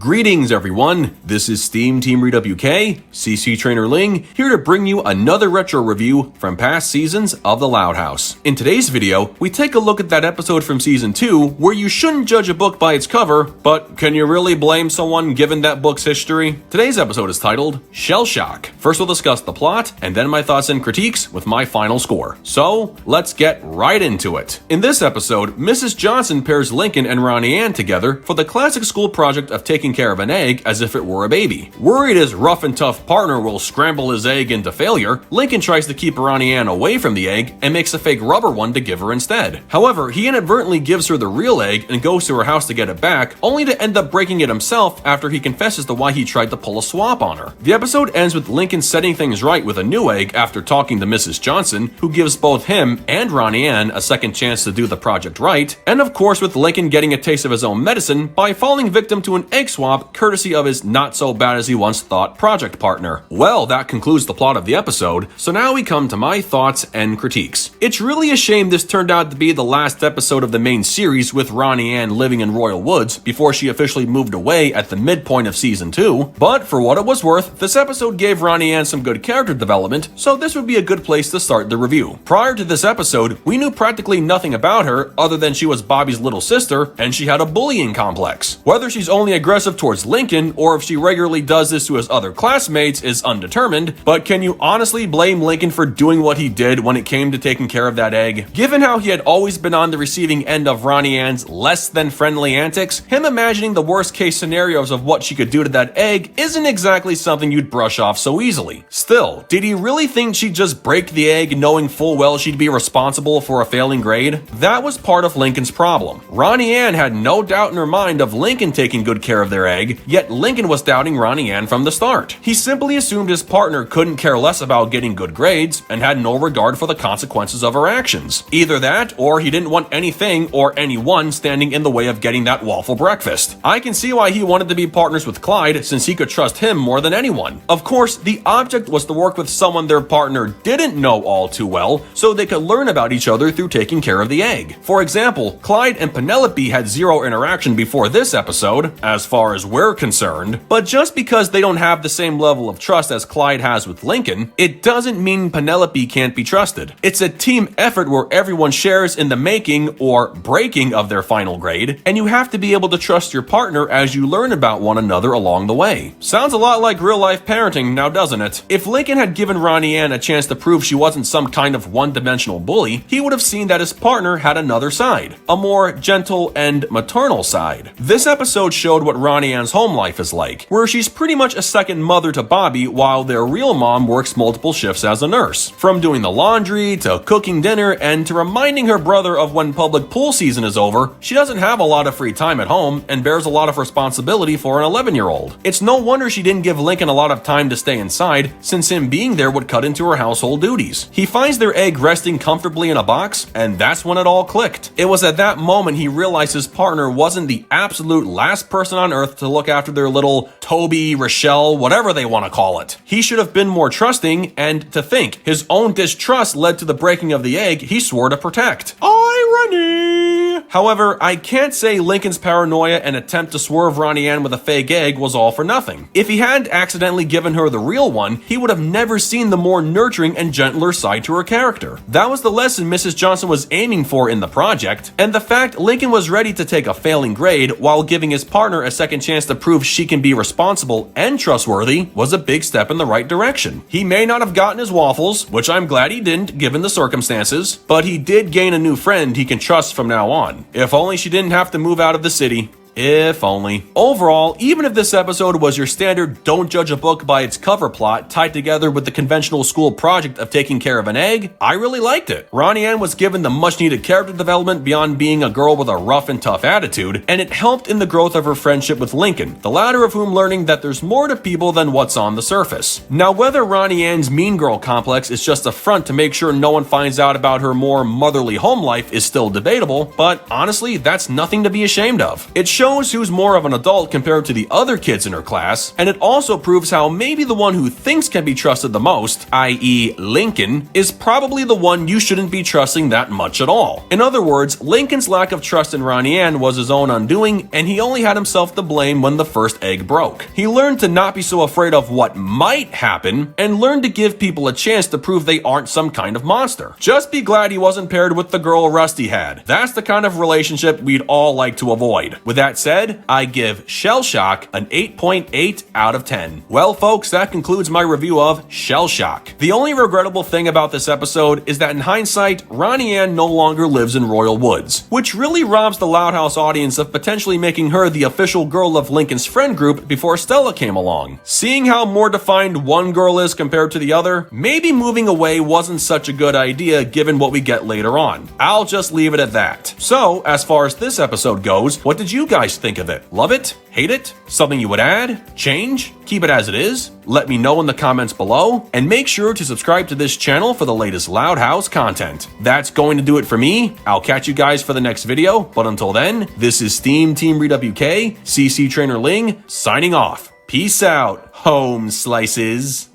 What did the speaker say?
Greetings everyone, this is SteamTeamRedubUK, CC Trainor-Ling, here to bring you another retro review from past seasons of The Loud House. In today's video, we take a look at that episode from Season 2 where you shouldn't judge a book by its cover, but can you really blame someone given that book's history? Today's episode is titled Shell Shock. First we'll discuss the plot, and then my thoughts and critiques with my final score. So, let's get right into it. In this episode, Mrs. Johnson pairs Lincoln and Ronnie Anne together for the classic school project of taking care of an egg as if it were a baby. Worried his rough and tough partner will scramble his egg into failure, Lincoln tries to keep Ronnie Anne away from the egg and makes a fake rubber one to give her instead. However, he inadvertently gives her the real egg and goes to her house to get it back, only to end up breaking it himself after he confesses to why he tried to pull a swap on her. The episode ends with Lincoln setting things right with a new egg after talking to Mrs. Johnson, who gives both him and Ronnie Anne a second chance to do the project right, and of course with Lincoln getting a taste of his own medicine by falling victim to an egg swap courtesy of his not-so-bad-as-he-once-thought project partner. Well, that concludes the plot of the episode, so now we come to my thoughts and critiques. It's really a shame this turned out to be the last episode of the main series with Ronnie Anne living in Royal Woods before she officially moved away at the midpoint of Season 2, but for what it was worth, this episode gave Ronnie Anne some good character development, so this would be a good place to start the review. Prior to this episode, we knew practically nothing about her other than she was Bobby's little sister and she had a bullying complex. Whether she's only aggressive towards Lincoln or if she regularly does this to his other classmates is undetermined, but can you honestly blame Lincoln for doing what he did when it came to taking care of that egg? Given how he had always been on the receiving end of Ronnie Anne's less than friendly antics, him imagining the worst case scenarios of what she could do to that egg isn't exactly something you'd brush off so easily. Still, did he really think she'd just break the egg knowing full well she'd be responsible for a failing grade? That was part of Lincoln's problem. Ronnie Anne had no doubt in her mind of Lincoln taking good care of their egg, yet Lincoln was doubting Ronnie Anne from the start. He simply assumed his partner couldn't care less about getting good grades and had no regard for the consequences of her actions. Either that, or he didn't want anything or anyone standing in the way of getting that waffle breakfast. I can see why he wanted to be partners with Clyde, since he could trust him more than anyone. Of course, the object was to work with someone their partner didn't know all too well, so they could learn about each other through taking care of the egg. For example, Clyde and Penelope had zero interaction before this episode, as far as we're concerned, but just because they don't have the same level of trust as Clyde has with Lincoln, it doesn't mean Penelope can't be trusted. It's a team effort where everyone shares in the making or breaking of their final grade, and you have to be able to trust your partner as you learn about one another along the way. Sounds a lot like real-life parenting, now doesn't it? If Lincoln had given Ronnie Anne a chance to prove she wasn't some kind of one-dimensional bully, he would have seen that his partner had another side, a more gentle and maternal side. This episode showed what Ronnie Anne's home life is like, where she's pretty much a second mother to Bobby while their real mom works multiple shifts as a nurse. From doing the laundry, to cooking dinner, and to reminding her brother of when public pool season is over, she doesn't have a lot of free time at home and bears a lot of responsibility for an 11-year-old. It's no wonder she didn't give Lincoln a lot of time to stay inside, since him being there would cut into her household duties. He finds their egg resting comfortably in a box, and that's when it all clicked. It was at that moment he realized his partner wasn't the absolute last person on earth to look after their little Toby, Rochelle, whatever they want to call it. He should have been more trusting, and to think, his own distrust led to the breaking of the egg he swore to protect. Irony! However, I can't say Lincoln's paranoia and attempt to swerve Ronnie Anne with a fake egg was all for nothing. If he hadn't accidentally given her the real one, he would have never seen the more nurturing and gentler side to her character. That was the lesson Mrs. Johnson was aiming for in the project, and the fact Lincoln was ready to take a failing grade while giving his partner a second chance to prove she can be responsible and trustworthy was a big step in the right direction. He may not have gotten his waffles, which I'm glad he didn't given the circumstances, but he did gain a new friend he can trust from now on. If only she didn't have to move out of the city. If only. Overall, even if this episode was your standard don't judge a book by its cover plot tied together with the conventional school project of taking care of an egg, I really liked it. Ronnie Anne was given the much needed character development beyond being a girl with a rough and tough attitude, and it helped in the growth of her friendship with Lincoln, the latter of whom learning that there's more to people than what's on the surface. Now, whether Ronnie Anne's mean girl complex is just a front to make sure no one finds out about her more motherly home life is still debatable, but honestly, that's nothing to be ashamed of. It shows shows who's more of an adult compared to the other kids in her class, and it also proves how maybe the one who thinks can be trusted the most, i.e. Lincoln, is probably the one you shouldn't be trusting that much at all. In other words, Lincoln's lack of trust in Ronnie Anne was his own undoing, and he only had himself to blame when the first egg broke. He learned to not be so afraid of what might happen, and learned to give people a chance to prove they aren't some kind of monster. Just be glad he wasn't paired with the girl Rusty had. That's the kind of relationship we'd all like to avoid. With that said, I give Shell Shock an 8.8 out of 10. Well folks, that concludes my review of Shell Shock. The only regrettable thing about this episode is that in hindsight, Ronnie Anne no longer lives in Royal Woods, which really robs the Loud House audience of potentially making her the official girl of Lincoln's friend group before Stella came along. Seeing how more defined one girl is compared to the other, maybe moving away wasn't such a good idea given what we get later on. I'll just leave it at that. So, as far as this episode goes, what did you guys think of it? Love it? Hate it? Something you would add? Change? Keep it as it is? Let me know in the comments below, and make sure to subscribe to this channel for the latest Loud House content. That's going to do it for me. I'll catch you guys for the next video, but until then, this is SteamTeamRedubUK, CC Trainor-Ling, signing off. Peace out, home slices.